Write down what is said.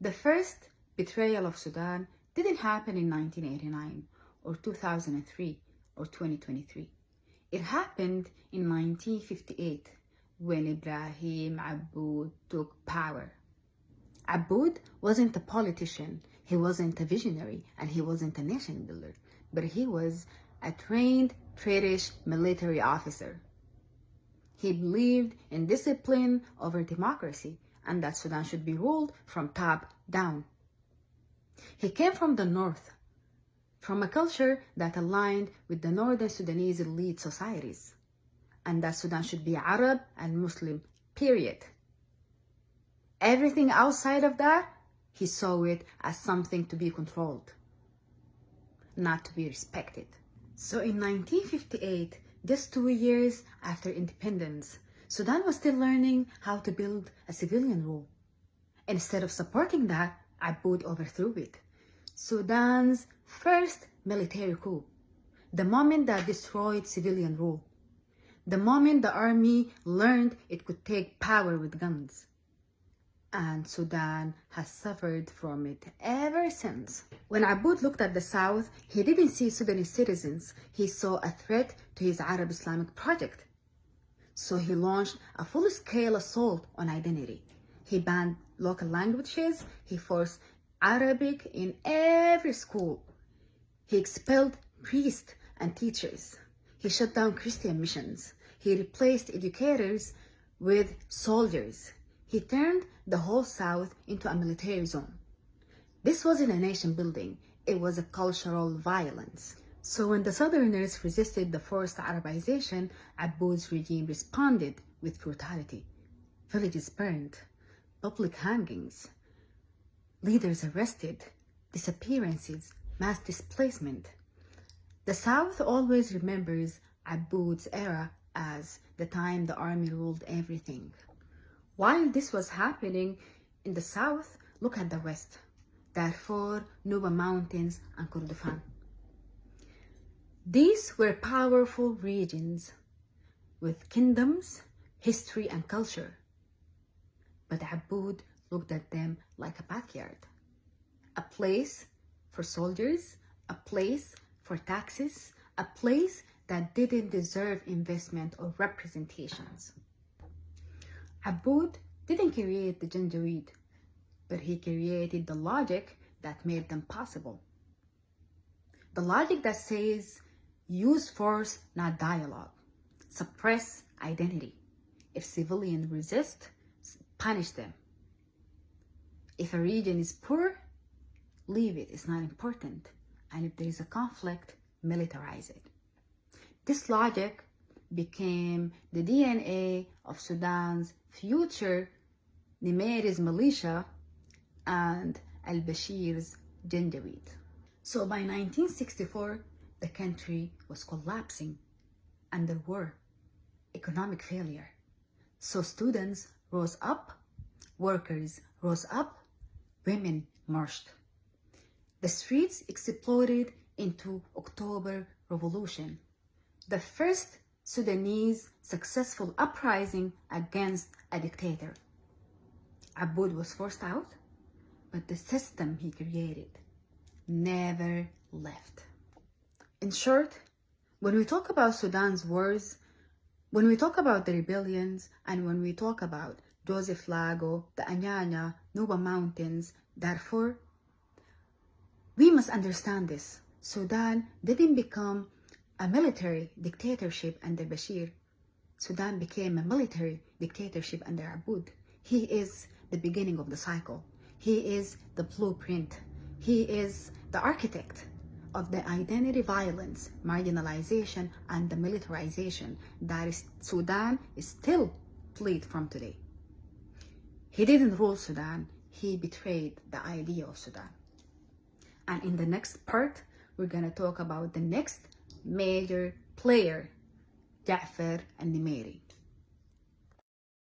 The first betrayal of Sudan didn't happen in 1989 or 2003 or 2023. It happened in 1958 when Ibrahim Aboud took power. Aboud wasn't a politician, he wasn't a visionary, and he wasn't a nation builder, but he was a trained British military officer. He believed in discipline over democracy and that Sudan should be ruled from top down. He came from the north, from a culture that aligned with the northern Sudanese elite societies, and that Sudan should be Arab and Muslim, period. Everything outside of that, he saw it as something to be controlled, not to be respected. So in 1958, just 2 years after independence, Sudan was still learning how to build a civilian rule. Instead of supporting that, Aboud overthrew it. Sudan's first military coup, the moment that destroyed civilian rule, the moment the army learned it could take power with guns. And Sudan has suffered from it ever since. When Aboud looked at the south, he didn't see Sudanese citizens. He saw a threat to his Arab Islamic project. So he launched a full-scale assault on identity. He banned local languages. He forced Arabic in every school. He expelled priests and teachers. He shut down Christian missions. He replaced educators with soldiers. He turned the whole South into a military zone. This wasn't a nation building, it was a cultural violence. So when the Southerners resisted the forced Arabization, Aboud's regime responded with brutality. Villages burned, public hangings, leaders arrested, disappearances, mass displacement. The South always remembers Aboud's era as the time the army ruled everything. While this was happening in the south, look at the west. Darfur, Nuba Mountains, and Kordofan. These were powerful regions with kingdoms, history, and culture. But Aboud looked at them like a backyard. A place for soldiers, a place for taxes, a place that didn't deserve investment or representations. Aboud didn't create the Janjaweed, but he created the logic that made them possible. The logic that says, use force, not dialogue. Suppress identity. If civilians resist, punish them. If a region is poor, leave it, it's not important. And if there is a conflict, militarize it. This logic became the DNA of Sudan's future Nimeri's militia and al-Bashir's Janjaweed. So by 1964, the country was collapsing under war, economic failure. So students rose up, workers rose up, women marched. The streets exploded into October Revolution, the first Sudanese successful uprising against a dictator. Aboud was forced out, but the system he created never left. In short, when we talk about Sudan's wars, when we talk about the rebellions, and when we talk about Joseph Lago, the Anyanya, Nuba Mountains, Darfur, we must understand this. Sudan didn't become a military dictatorship under Bashir. Sudan became a military dictatorship under Aboud. He is the beginning of the cycle. He is the blueprint. He is the architect of the identity violence, marginalization, and the militarization that Sudan is still plead from today. He didn't rule Sudan, he betrayed the idea of Sudan. And in the next part, we're gonna talk about the next major player, Ja'far al-Nimeri.